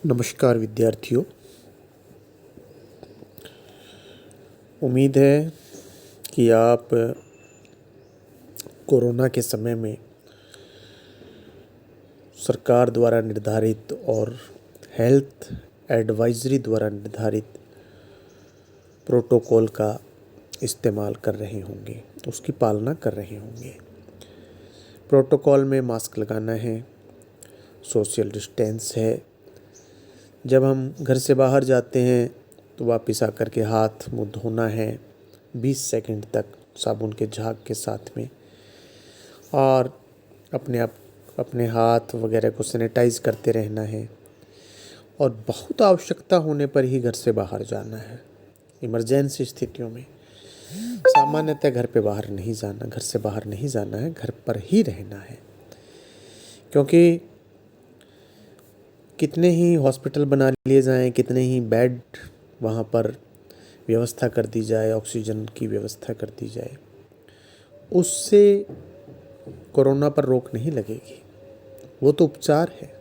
नमस्कार विद्यार्थियों। उम्मीद है कि आप कोरोना के समय में सरकार द्वारा निर्धारित और हेल्थ एडवाइजरी द्वारा निर्धारित प्रोटोकॉल का इस्तेमाल कर रहे होंगे, उसकी पालना कर रहे होंगे। प्रोटोकॉल में मास्क लगाना है, सोशल डिस्टेंस है, जब हम घर से बाहर जाते हैं तो वापस आकर के हाथ मुंह धोना है 20 सेकंड तक साबुन के झाग के साथ में, और अपने हाथ वगैरह को सैनिटाइज करते रहना है, और बहुत आवश्यकता होने पर ही घर से बाहर जाना है। इमरजेंसी स्थितियों में सामान्यतः घर से बाहर नहीं जाना है, घर पर ही रहना है। क्योंकि कितने ही हॉस्पिटल बना लिए जाएं, कितने ही बेड वहाँ पर व्यवस्था कर दी जाए, ऑक्सीजन की व्यवस्था कर दी जाए, उससे कोरोना पर रोक नहीं लगेगी। वो तो उपचार है।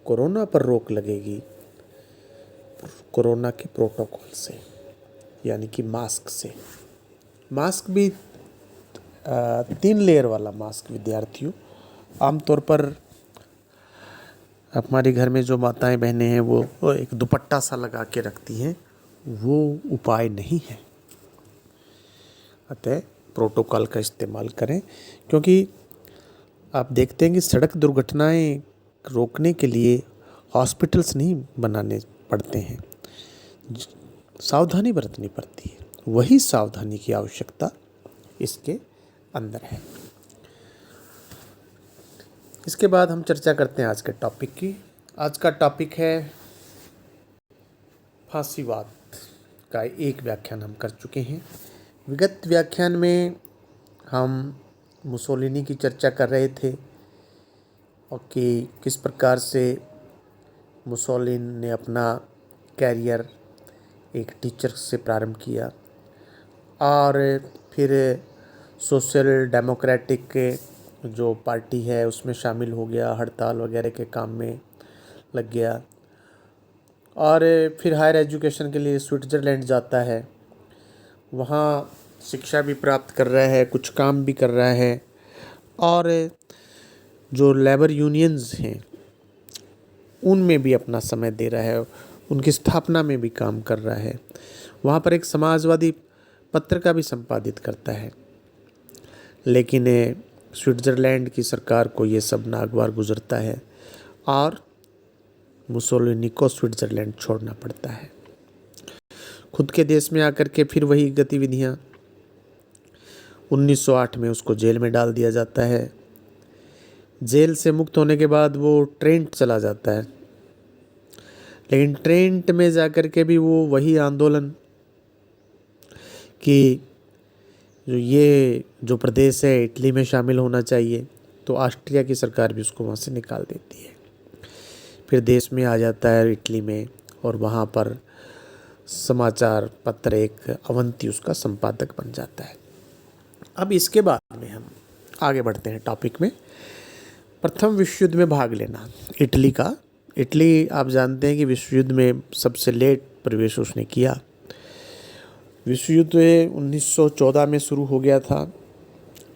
कोरोना पर रोक लगेगी कोरोना के प्रोटोकॉल से, यानी कि मास्क से। मास्क भी 3 लेयर वाला मास्क विद्यार्थियों। आमतौर पर हमारे घर में जो माताएं बहनें हैं वो एक दुपट्टा सा लगा के रखती हैं, वो उपाय नहीं है। अतः प्रोटोकॉल का इस्तेमाल करें, क्योंकि आप देखते हैं कि सड़क दुर्घटनाएं रोकने के लिए हॉस्पिटल्स नहीं बनाने पड़ते हैं, सावधानी बरतनी पड़ती है। वही सावधानी की आवश्यकता इसके अंदर है। इसके बाद हम चर्चा करते हैं आज के टॉपिक की। आज का टॉपिक है फांसीवाद का एक व्याख्यान हम कर चुके हैं। विगत व्याख्यान में हम मुसोलिनी की चर्चा कर रहे थे और कि किस प्रकार से मुसोलिनी ने अपना कैरियर एक टीचर से प्रारंभ किया और फिर सोशल डेमोक्रेटिक के जो पार्टी है उसमें शामिल हो गया, हड़ताल वगैरह के काम में लग गया, और फिर हायर एजुकेशन के लिए स्विट्ज़रलैंड जाता है। वहाँ शिक्षा भी प्राप्त कर रहा है, कुछ काम भी कर रहा है, और जो लेबर यूनियंस हैं उनमें भी अपना समय दे रहा है, उनकी स्थापना में भी काम कर रहा है। वहाँ पर एक समाजवादी पत्रिका भी संपादित करता है। लेकिन स्विट्ज़रलैंड की सरकार को ये सब नागवार गुजरता है और मुसोलिनी को स्विट्ज़रलैंड छोड़ना पड़ता है। खुद के देश में आकर के फिर वही गतिविधियां। 1908 में उसको जेल में डाल दिया जाता है। जेल से मुक्त होने के बाद वो ट्रेंट चला जाता है, लेकिन ट्रेंट में जाकर के भी वो वही आंदोलन कि ये जो प्रदेश है इटली में शामिल होना चाहिए, तो ऑस्ट्रिया की सरकार भी उसको वहाँ से निकाल देती है। फिर देश में आ जाता है इटली में, और वहाँ पर समाचार पत्र एक अवंती उसका संपादक बन जाता है। अब इसके बाद में हम आगे बढ़ते हैं टॉपिक में। प्रथम विश्व युद्ध में भाग लेना इटली का। इटली आप जानते हैं कि विश्व युद्ध में सबसे लेट प्रवेश उसने किया। विश्व युद्ध 1914 में शुरू हो गया था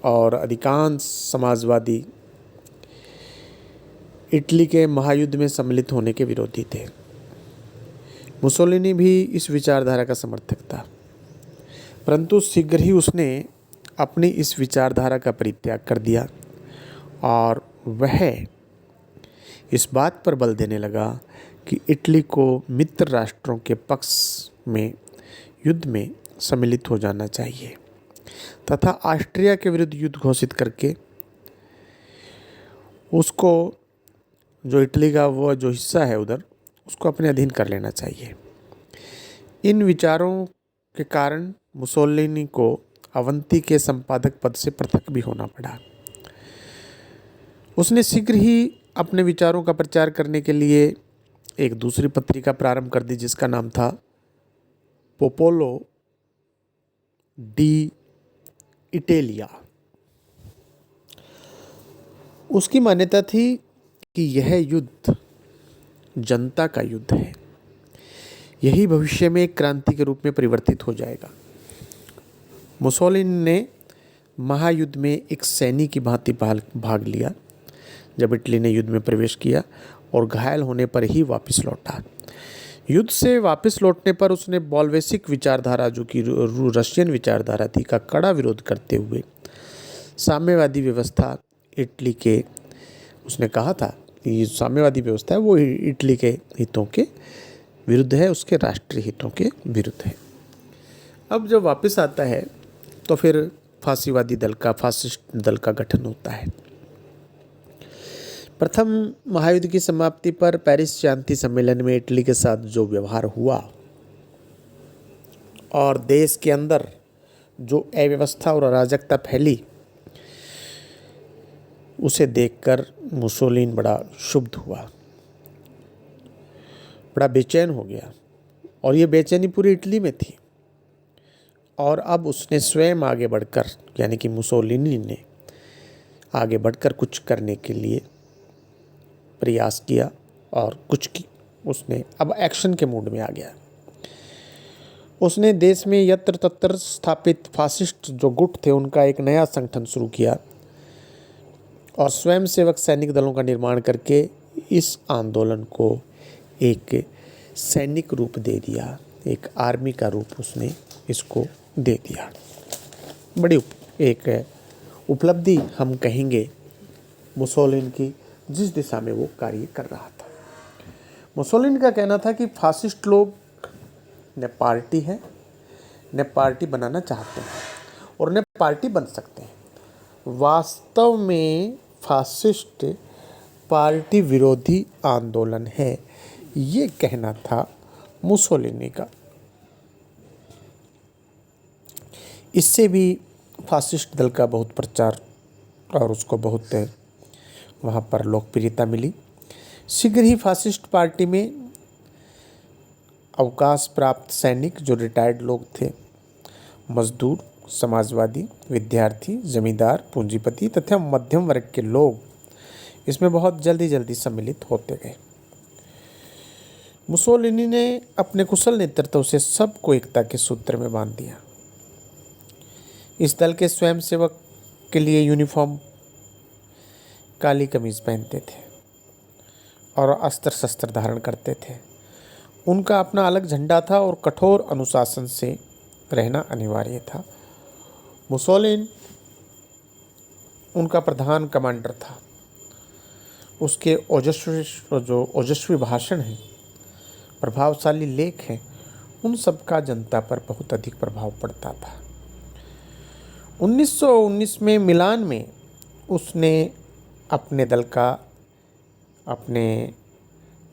और अधिकांश समाजवादी इटली के महायुद्ध में सम्मिलित होने के विरोधी थे। मुसोलिनी भी इस विचारधारा का समर्थक था, परंतु शीघ्र ही उसने अपनी इस विचारधारा का परित्याग कर दिया और वह इस बात पर बल देने लगा कि इटली को मित्र राष्ट्रों के पक्ष में युद्ध में सम्मिलित हो जाना चाहिए तथा ऑस्ट्रिया के विरुद्ध युद्ध घोषित करके उसको जो इटली का वो जो हिस्सा है उधर उसको अपने अधीन कर लेना चाहिए। इन विचारों के कारण मुसोलिनी को अवंती के संपादक पद से पृथक भी होना पड़ा। उसने शीघ्र ही अपने विचारों का प्रचार करने के लिए एक दूसरी पत्रिका प्रारंभ कर दी, जिसका नाम था पोपोलो डी इटेलिया। उसकी मान्यता थी कि यह युद्ध जनता का युद्ध है। यही भविष्य में एक क्रांति के रूप में परिवर्तित हो जाएगा। मुसोलिनी ने महायुद्ध में एक सैनिक की भांति भाग लिया जब इटली ने युद्ध में प्रवेश किया और घायल होने पर ही वापस लौटा। युद्ध से वापस लौटने पर उसने बॉल्शेविक विचारधारा, जो कि रशियन विचारधारा थी, का कड़ा विरोध करते हुए साम्यवादी व्यवस्था इटली के, उसने कहा था कि साम्यवादी व्यवस्था है वो इटली के हितों के विरुद्ध है, उसके राष्ट्रीय हितों के विरुद्ध है। अब जब वापस आता है तो फिर फासिस्ट दल का गठन होता है। प्रथम महायुद्ध की समाप्ति पर पेरिस शांति सम्मेलन में इटली के साथ जो व्यवहार हुआ और देश के अंदर जो अव्यवस्था और अराजकता फैली, उसे देखकर मुसोलिनी बड़ा क्षुब्ध हुआ, बड़ा बेचैन हो गया और ये बेचैनी पूरी इटली में थी। और अब उसने स्वयं आगे बढ़कर, यानी कि मुसोलिनी ने आगे बढ़कर कुछ करने के लिए प्रयास किया और उसने अब एक्शन के मूड में आ गया। उसने देश में यत्र तत्र स्थापित फासिस्ट जो गुट थे उनका एक नया संगठन शुरू किया और स्वयंसेवक सैनिक दलों का निर्माण करके इस आंदोलन को एक सैनिक रूप दे दिया, एक आर्मी का रूप उसने इसको दे दिया। बड़ी एक उपलब्धि हम कहेंगे मुसोलिनी की, जिस दिशा में वो कार्य कर रहा था। मुसोलिनी का कहना था कि फासिस्ट लोग न पार्टी है न पार्टी बनाना चाहते हैं और न पार्टी बन सकते हैं। वास्तव में फासिस्ट पार्टी विरोधी आंदोलन है, ये कहना था मुसोलिनी का। इससे भी फासिस्ट दल का बहुत प्रचार और उसको बहुत वहाँ पर लोकप्रियता मिली। शीघ्र ही फासिस्ट पार्टी में अवकाश प्राप्त सैनिक, जो रिटायर्ड लोग थे, मजदूर, समाजवादी, विद्यार्थी, जमींदार, पूंजीपति तथा मध्यम वर्ग के लोग इसमें बहुत जल्दी सम्मिलित होते गए। मुसोलिनी ने अपने कुशल नेतृत्व से सबको एकता के सूत्र में बांध दिया। इस दल के स्वयंसेवक के लिए यूनिफॉर्म काली कमीज पहनते थे और अस्त्र शस्त्र धारण करते थे। उनका अपना अलग झंडा था और कठोर अनुशासन से रहना अनिवार्य था। मुसोलिनी उनका प्रधान कमांडर था। उसके ओजस्वी भाषण हैं, प्रभावशाली लेख हैं, उन सब का जनता पर बहुत अधिक प्रभाव पड़ता था। 1919 में मिलान में उसने अपने दल का, अपने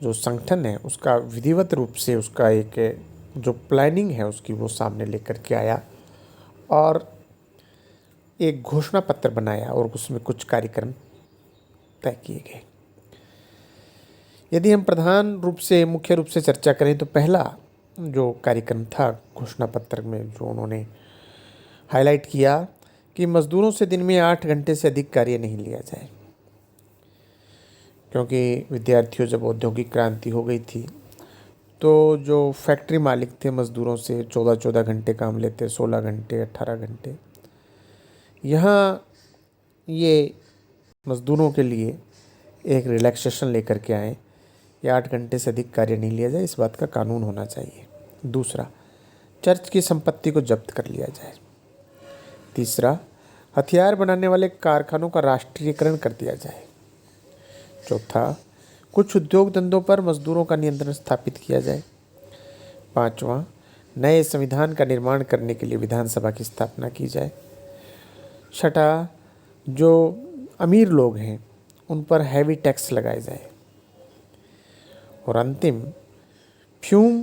जो संगठन है उसका विधिवत रूप से उसका एक जो प्लानिंग है उसकी वो सामने लेकर के आया और एक घोषणा पत्र बनाया और उसमें कुछ कार्यक्रम तय किए गए। यदि हम प्रधान रूप से, मुख्य रूप से चर्चा करें तो पहला जो कार्यक्रम था घोषणा पत्र में, जो उन्होंने हाईलाइट किया कि मजदूरों से दिन में 8 घंटे से अधिक कार्य नहीं लिया जाए, क्योंकि विद्यार्थियों जब औद्योगिक क्रांति हो गई थी तो जो फैक्ट्री मालिक थे मज़दूरों से 14-14 घंटे काम लेते, 16 घंटे, 18 घंटे। यहाँ ये मज़दूरों के लिए एक रिलैक्सेशन लेकर के आए, या 8 घंटे से अधिक कार्य नहीं लिया जाए, इस बात का कानून होना चाहिए। दूसरा, चर्च की संपत्ति को जब्त कर लिया जाए। तीसरा, हथियार बनाने वाले कारखानों का राष्ट्रीयकरण कर दिया जाए। चौथा, कुछ उद्योग धंधों पर मजदूरों का नियंत्रण स्थापित किया जाए। पांचवा, नए संविधान का निर्माण करने के लिए विधानसभा की स्थापना की जाए। छठा, जो अमीर लोग हैं उन पर हैवी टैक्स लगाए जाए। और अंतिम, फ्यूम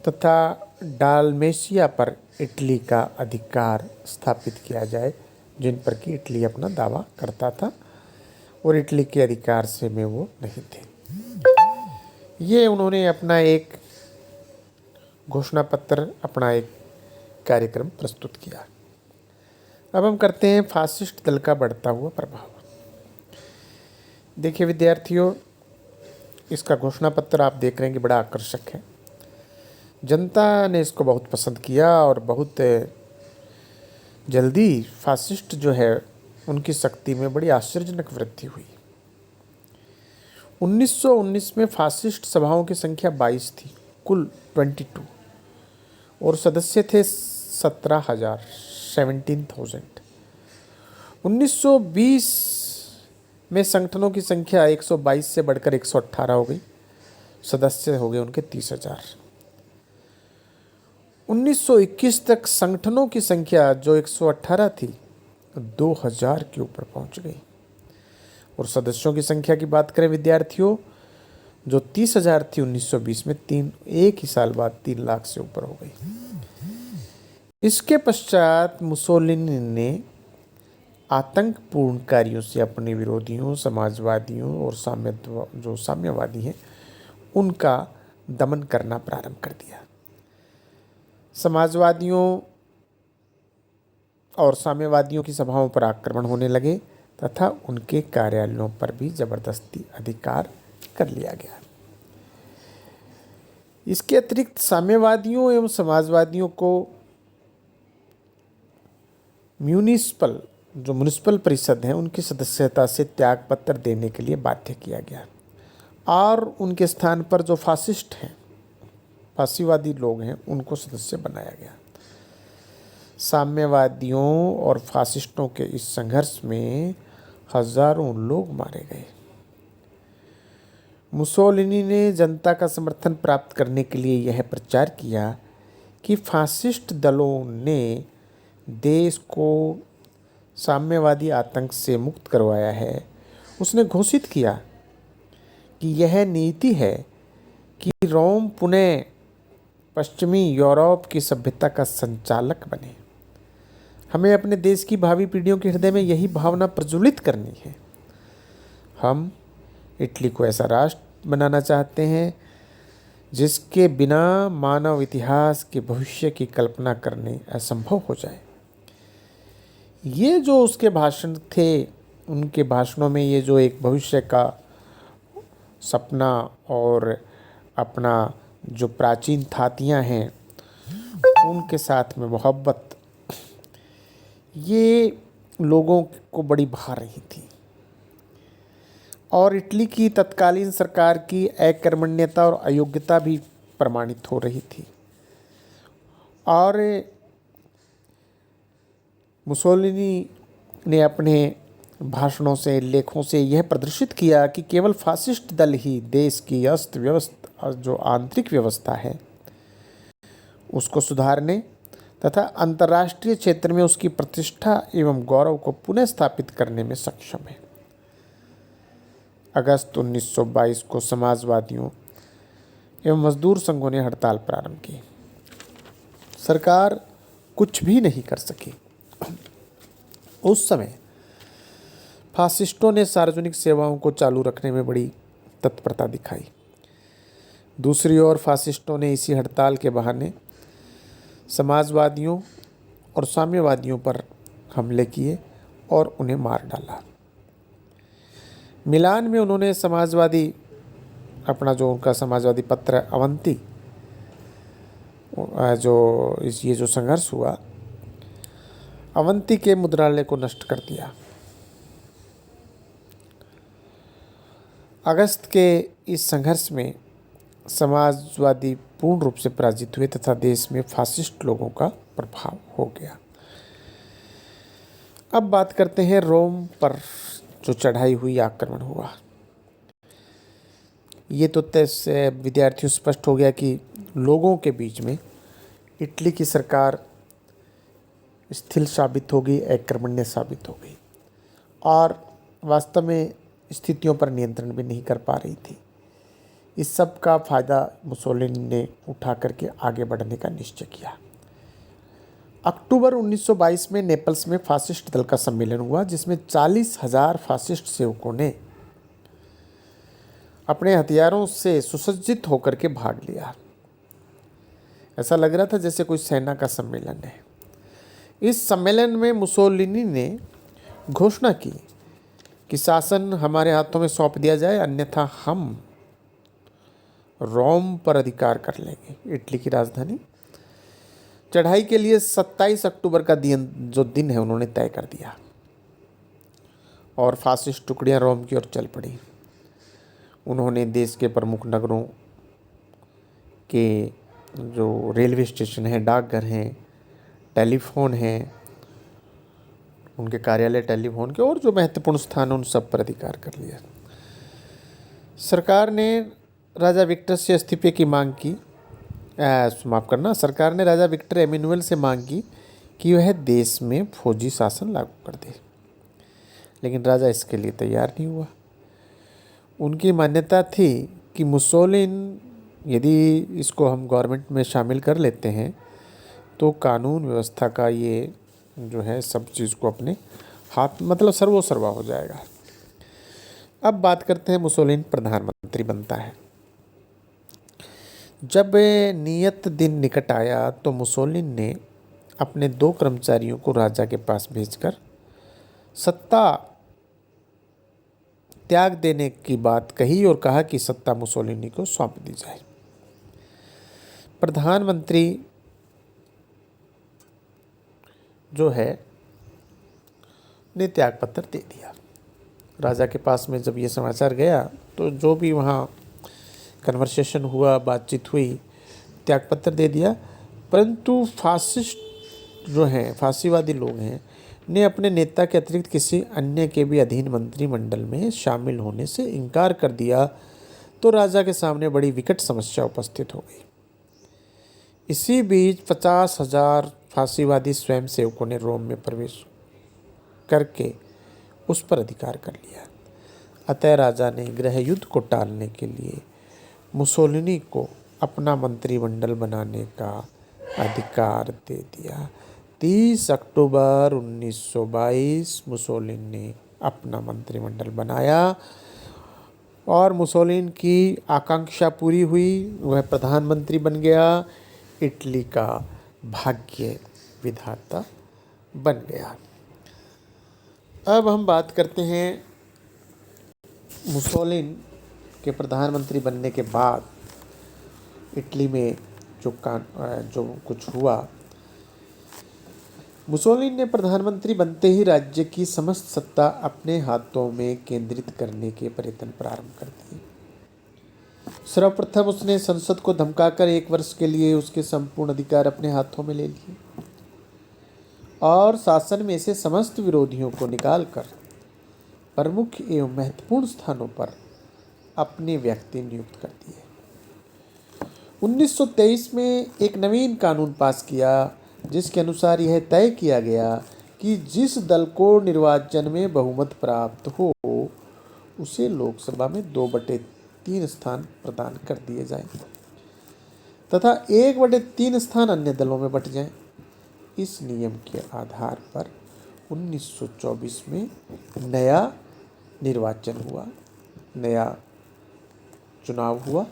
तथा डालमेशिया पर इटली का अधिकार स्थापित किया जाए, जिन पर कि इटली अपना दावा करता था और इटली के अधिकार से में वो नहीं थे। ये उन्होंने अपना एक घोषणा पत्र, अपना एक कार्यक्रम प्रस्तुत किया। अब हम करते हैं फासिस्ट दल का बढ़ता हुआ प्रभाव। देखिए विद्यार्थियों, इसका घोषणा पत्र आप देख रहे हैं कि बड़ा आकर्षक है। जनता ने इसको बहुत पसंद किया और बहुत जल्दी फासिस्ट जो है उनकी शक्ति में बड़ी आश्चर्यजनक वृद्धि हुई। 1919 में फासिस्ट सभाओं की संख्या 22 थी, कुल 22, और सदस्य थे 17,000, 17,000। 1920 में संगठनों की संख्या 122 से बढ़कर 118 हो गई, सदस्य हो गए उनके 30,000। 1921 तक संगठनों की संख्या जो 118 थी 2000 के ऊपर पहुंच गई, और सदस्यों की संख्या की बात करें विद्यार्थियों, जो 30,000 थी 1920 में एक ही साल बाद 3 लाख से ऊपर हो गई। इसके पश्चात मुसोलिनी ने आतंकपूर्ण कार्यों से अपने विरोधियों, समाजवादियों और साम्यवादी हैं उनका दमन करना प्रारंभ कर दिया। समाजवादियों और साम्यवादियों की सभाओं पर आक्रमण होने लगे तथा उनके कार्यालयों पर भी जबरदस्ती अधिकार कर लिया गया। इसके अतिरिक्त साम्यवादियों एवं समाजवादियों को म्यूनिसिपल परिषद हैं उनकी सदस्यता से त्यागपत्र देने के लिए बाध्य किया गया, और उनके स्थान पर जो फासीवादी लोग हैं उनको सदस्य बनाया गया। साम्यवादियों और फासिस्टों के इस संघर्ष में हजारों लोग मारे गए। मुसोलिनी ने जनता का समर्थन प्राप्त करने के लिए यह प्रचार किया कि फासिस्ट दलों ने देश को साम्यवादी आतंक से मुक्त करवाया है। उसने घोषित किया कि यह नीति है कि रोम पुनः पश्चिमी यूरोप की सभ्यता का संचालक बने। हमें अपने देश की भावी पीढ़ियों के हृदय में यही भावना प्रज्वलित करनी है। हम इटली को ऐसा राष्ट्र बनाना चाहते हैं जिसके बिना मानव इतिहास के भविष्य की कल्पना करने असंभव हो जाए। ये जो उसके भाषण थे, उनके भाषणों में ये जो एक भविष्य का सपना और अपना जो प्राचीन थातियाँ हैं उनके साथ में मोहब्बत, ये लोगों को बड़ी भा रही थी। और इटली की तत्कालीन सरकार की अकर्मण्यता और अयोग्यता भी प्रमाणित हो रही थी। और मुसोलिनी ने अपने भाषणों से, लेखों से यह प्रदर्शित किया कि केवल फासिस्ट दल ही देश की अस्त व्यवस्था जो आंतरिक व्यवस्था है उसको सुधारने तथा अंतर्राष्ट्रीय क्षेत्र में उसकी प्रतिष्ठा एवं गौरव को पुनः स्थापित करने में सक्षम है। अगस्त 1922 को समाजवादियों एवं मजदूर संघों ने हड़ताल प्रारंभ की। सरकार कुछ भी नहीं कर सकी। उस समय फासिस्टों ने सार्वजनिक सेवाओं को चालू रखने में बड़ी तत्परता दिखाई। दूसरी ओर फासिस्टों ने इसी हड़ताल के बहाने समाजवादियों और साम्यवादियों पर हमले किए और उन्हें मार डाला। मिलान में उन्होंने उनका समाजवादी पत्र अवंती, ये जो संघर्ष हुआ, अवंती के मुद्रालय को नष्ट कर दिया। अगस्त के इस संघर्ष में समाजवादी पूर्ण रूप से पराजित हुए तथा देश में फासिस्ट लोगों का प्रभाव हो गया। अब बात करते हैं रोम पर जो चढ़ाई हुई, आक्रमण हुआ। ये तो तय से विद्यार्थियों स्पष्ट हो गया कि लोगों के बीच में इटली की सरकार स्थिर साबित हो गई, अकर्मण्य साबित हो गई और वास्तव में स्थितियों पर नियंत्रण भी नहीं कर पा रही थी। इस सब का फायदा मुसोलिनी ने उठा करके आगे बढ़ने का निश्चय किया। अक्टूबर 1922 में नेपल्स में फासिस्ट दल का सम्मेलन हुआ, जिसमें 40,000 फासिस्ट सेवकों ने अपने हथियारों से सुसज्जित होकर के भाग लिया। ऐसा लग रहा था जैसे कोई सेना का सम्मेलन है। इस सम्मेलन में मुसोलिनी ने घोषणा की कि शासन हमारे हाथों में सौंप दिया जाए, अन्यथा हम रोम पर अधिकार कर लेंगे, इटली की राजधानी। चढ़ाई के लिए 27 अक्टूबर का जो दिन है उन्होंने तय कर दिया और फासिस्ट टुकड़ियां रोम की ओर चल पड़ी। उन्होंने देश के प्रमुख नगरों के जो रेलवे स्टेशन हैं, डाकघर हैं, टेलीफोन हैं, उनके कार्यालय टेलीफोन के और जो महत्वपूर्ण स्थान उन सब पर अधिकार कर लिया। सरकार ने राजा विक्टर से इस्तीफे की मांग की। माफ़ करना, सरकार ने राजा विक्टर एमेनुअल से मांग की कि वह देश में फौजी शासन लागू कर दे, लेकिन राजा इसके लिए तैयार नहीं हुआ। उनकी मान्यता थी कि मुसोलिन यदि इसको हम गवर्नमेंट में शामिल कर लेते हैं तो कानून व्यवस्था का ये जो है सब चीज़ को अपने हाथ मतलब सर्वोसर्वा हो जाएगा। अब बात करते हैं मुसोलिन प्रधानमंत्री बनता है। जब नियत दिन निकट आया तो मुसोलिन ने अपने 2 कर्मचारियों को राजा के पास भेजकर सत्ता त्याग देने की बात कही और कहा कि सत्ता मुसोलिनी को सौंप दी जाए। प्रधानमंत्री जो है ने त्यागपत्र दे दिया। राजा के पास में जब ये समाचार गया तो जो भी वहाँ कन्वर्सेशन हुआ, बातचीत हुई, त्यागपत्र दे दिया। परंतु फासिस्ट जो हैं, फांसीवादी लोग हैं, ने अपने नेता के अतिरिक्त किसी अन्य के भी अधीन मंत्रिमंडल में शामिल होने से इनकार कर दिया तो राजा के सामने बड़ी विकट समस्या उपस्थित हो गई। इसी बीच 50,000 फांसीवादी स्वयंसेवकों ने रोम में प्रवेश करके उस पर अधिकार कर लिया। अतः राजा ने गृह युद्ध को टालने के लिए मुसोलिनी को अपना मंत्रिमंडल बनाने का अधिकार दे दिया। 30 अक्टूबर 1922 मुसोलिन ने अपना मंत्रिमंडल बनाया और मुसोलिन की आकांक्षा पूरी हुई, वह प्रधानमंत्री बन गया, इटली का भाग्य विधाता बन गया। अब हम बात करते हैं मुसोलिन के प्रधानमंत्री बनने के बाद इटली में जो कुछ हुआ। मुसोलिन ने प्रधानमंत्री बनते ही राज्य की समस्त सत्ता अपने हाथों में केंद्रित करने के प्रयत्न प्रारंभ कर दिए। सर्वप्रथम उसने संसद को धमकाकर 1 वर्ष के लिए उसके संपूर्ण अधिकार अपने हाथों में ले लिए और शासन में से समस्त विरोधियों को निकालकर प्रमुख एवं महत्वपूर्ण स्थानों पर अपने व्यक्ति नियुक्त कर दिए। 1923 में एक नवीन कानून पास किया जिसके अनुसार यह तय किया गया कि जिस दल को निर्वाचन में बहुमत प्राप्त हो उसे लोकसभा में 2/3 स्थान प्रदान कर दिए जाएं तथा 1/3 स्थान अन्य दलों में बंट जाएं। इस नियम के आधार पर 1924 में नया निर्वाचन हुआ, नया चुनाव हुआ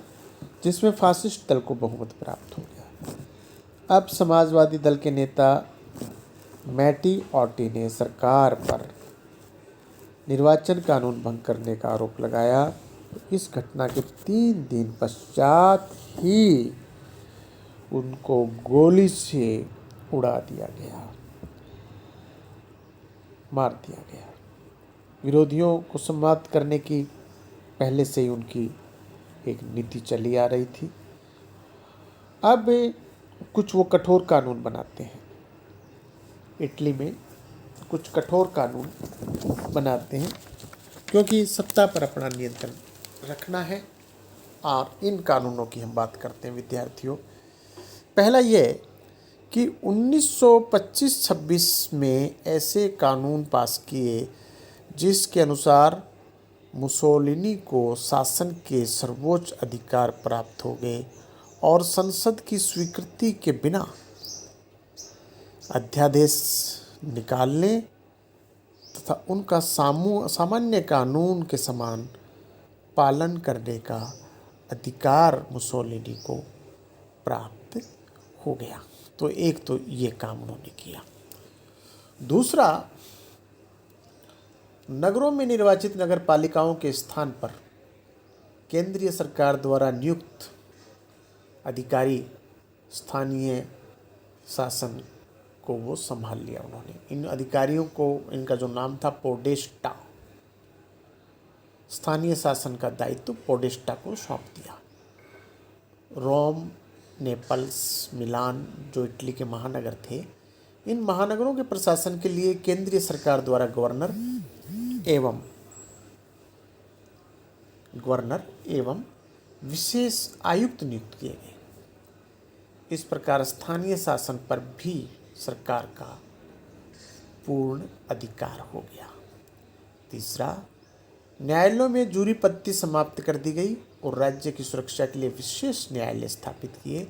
जिसमें फासिस्ट दल को बहुमत प्राप्त हो गया। अब समाजवादी दल के नेता मैटीऑटी ने सरकार पर निर्वाचन कानून भंग करने का आरोप लगाया। इस घटना के 3 दिन पश्चात ही उनको गोली से उड़ा दिया गया, मार दिया गया। विरोधियों को समाप्त करने की पहले से ही उनकी एक नीति चली आ रही थी। अब कुछ वो कठोर कानून बनाते हैं, इटली में कुछ कठोर कानून बनाते हैं क्योंकि सत्ता पर अपना नियंत्रण रखना है। और इन कानूनों की हम बात करते हैं विद्यार्थियों। पहला ये कि 1925-26 में ऐसे कानून पास किए जिसके अनुसार मुसोलिनी को शासन के सर्वोच्च अधिकार प्राप्त हो गए और संसद की स्वीकृति के बिना अध्यादेश निकालने तथा उनका सामान्य कानून के समान पालन करने का अधिकार मुसोलिनी को प्राप्त हो गया। तो एक तो ये काम उन्होंने किया। दूसरा, नगरों में निर्वाचित नगर पालिकाओं के स्थान पर केंद्रीय सरकार द्वारा नियुक्त अधिकारी स्थानीय शासन को वो संभाल लिया उन्होंने। इन अधिकारियों को, इनका जो नाम था पोडेस्टा, स्थानीय शासन का दायित्व पोडेस्टा को सौंप दिया। रोम, नेपल्स, मिलान जो इटली के महानगर थे, इन महानगरों के प्रशासन के लिए केंद्रीय सरकार द्वारा गवर्नर एवं विशेष आयुक्त नियुक्त किए गए। इस प्रकार स्थानीय शासन पर भी सरकार का पूर्ण अधिकार हो गया। तीसरा, न्यायालयों में जूरी पत्ती समाप्त कर दी गई और राज्य की सुरक्षा के लिए विशेष न्यायालय स्थापित किए,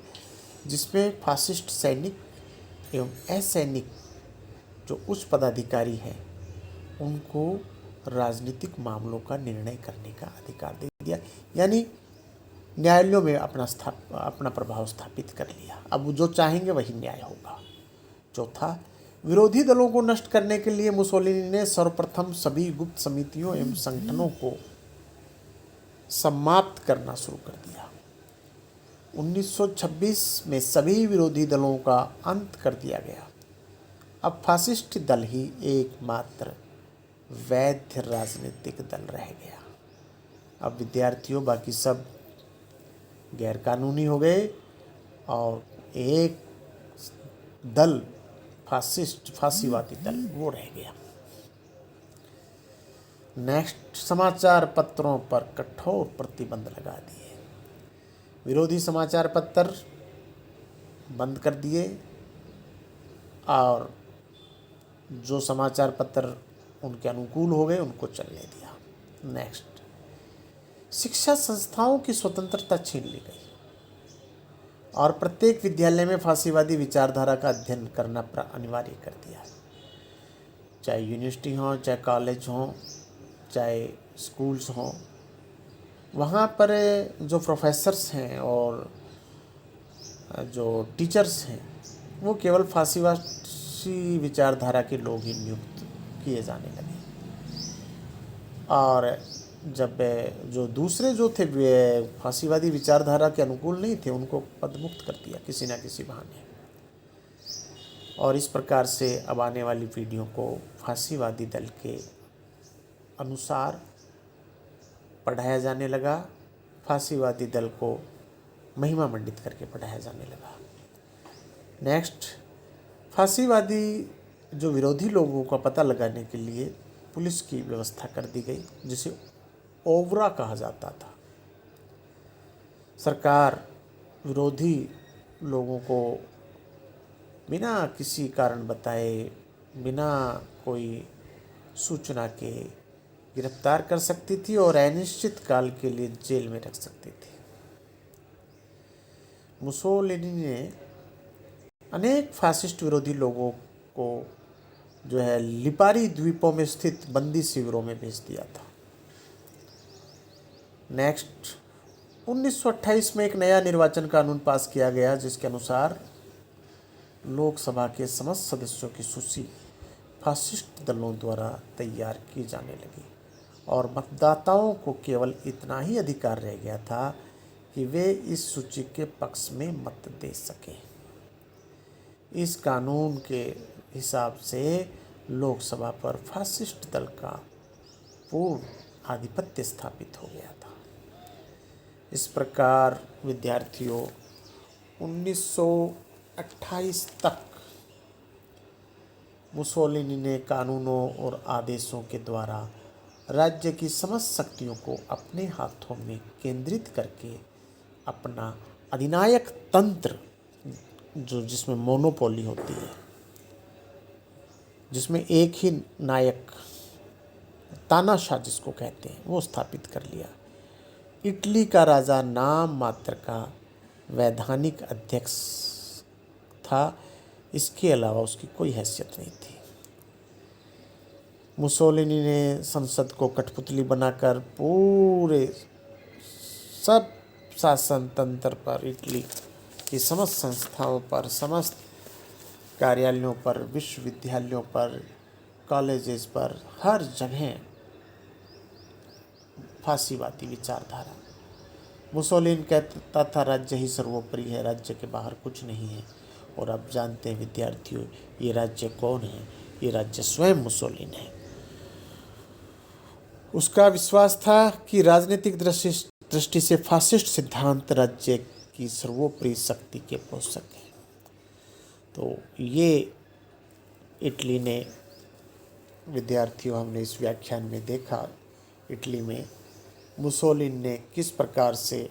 जिसमें फासिस्ट सैनिक एवं असैनिक जो उच्च पदाधिकारी हैं उनको राजनीतिक मामलों का निर्णय करने का अधिकार दे दिया। यानी न्यायालयों में अपना प्रभाव स्थापित कर लिया। अब वो जो चाहेंगे वही न्याय होगा। चौथा, विरोधी दलों को नष्ट करने के लिए मुसोलिनी ने सर्वप्रथम सभी गुप्त समितियों एवं संगठनों को समाप्त करना शुरू कर दिया। 1926 में सभी विरोधी दलों का अंत कर दिया गया। अब फासिस्ट दल ही एकमात्र वैध राजनीतिक दल रह गया। अब विद्यार्थियों बाकी सब गैरकानूनी हो गए और एक दल फांसीवादी दल वो रह गया। नेक्स्ट, समाचार पत्रों पर कठोर प्रतिबंध लगा दिए। विरोधी समाचार पत्र बंद कर दिए और जो समाचार पत्र उनके अनुकूल हो गए उनको चलने दिया। नेक्स्ट, शिक्षा संस्थाओं की स्वतंत्रता छीन ली गई और प्रत्येक विद्यालय में फांसीवादी विचारधारा का अध्ययन करना अनिवार्य कर दिया। चाहे यूनिवर्सिटी हो, चाहे कॉलेज हो, चाहे स्कूल्स हों, वहाँ पर जो प्रोफेसर्स हैं और जो टीचर्स हैं वो केवल फांसीवादी विचारधारा के लोग ही नियुक्त किए जाने लगे। और जब जो दूसरे जो थे फांसीवादी विचारधारा के अनुकूल नहीं थे उनको पदमुक्त कर दिया किसी न किसी बहाने। और इस प्रकार से अब आने वाली पीढ़ियों को फांसीवादी दल के अनुसार पढ़ाया जाने लगा। फांसीवादी दल को महिमा मंडित करके पढ़ाया जाने लगा। नेक्स्ट, फांसीवादी जो विरोधी लोगों का पता लगाने के लिए पुलिस की व्यवस्था कर दी गई, जिसे ओवरा कहा जाता था। सरकार विरोधी लोगों को बिना किसी कारण बताए, बिना कोई सूचना के गिरफ्तार कर सकती थी और अनिश्चित काल के लिए जेल में रख सकती थी। मुसोलिनी ने अनेक फासिस्ट विरोधी लोगों को जो है लिपारी द्वीपों में स्थित बंदी शिविरों में भेज दिया था। नेक्स्ट, 1928 में एक नया निर्वाचन कानून पास किया गया, जिसके अनुसार लोकसभा के समस्त सदस्यों की सूची फासिस्ट दलों द्वारा तैयार की जाने लगी और मतदाताओं को केवल इतना ही अधिकार रह गया था कि वे इस सूची के पक्ष में मत दे सकें। इस कानून के हिसाब से लोकसभा पर फासिस्ट दल का पूर्ण आधिपत्य स्थापित हो गया था। इस प्रकार विद्यार्थियों 1928 तक मुसोलिनी ने कानूनों और आदेशों के द्वारा राज्य की समस्त शक्तियों को अपने हाथों में केंद्रित करके अपना अधिनायक तंत्र, जो जिसमें मोनोपोली होती है, जिसमें एक ही नायक, तानाशाह जिसको कहते हैं, वो स्थापित कर लिया। इटली का राजा नाम मात्र का वैधानिक अध्यक्ष था, इसके अलावा उसकी कोई हैसियत नहीं थी। मुसोलिनी ने संसद को कठपुतली बनाकर पूरे सब शासन तंत्र पर, इटली की समस्त संस्थाओं पर, समस्त कार्यालयों पर, विश्वविद्यालयों पर, कॉलेजेस पर, हर जगह फांसीवादी विचारधारा मुसोलिनी कहता था राज्य ही सर्वोपरि है, राज्य के बाहर कुछ नहीं है। और आप जानते हैं विद्यार्थियों, ये राज्य कौन है? ये राज्य स्वयं मुसोलिनी है। उसका विश्वास था कि राजनीतिक दृष्टि से फासिस्ट सिद्धांत राज्य की सर्वोपरि शक्ति के पोषक है। तो ये इटली ने, विद्यार्थियों, हमने इस व्याख्यान में देखा इटली में मुसोलिनी ने किस प्रकार से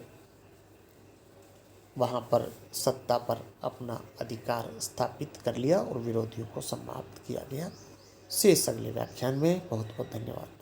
वहाँ पर सत्ता पर अपना अधिकार स्थापित कर लिया और विरोधियों को समाप्त किया गया। शेष अगले व्याख्यान में। बहुत बहुत धन्यवाद।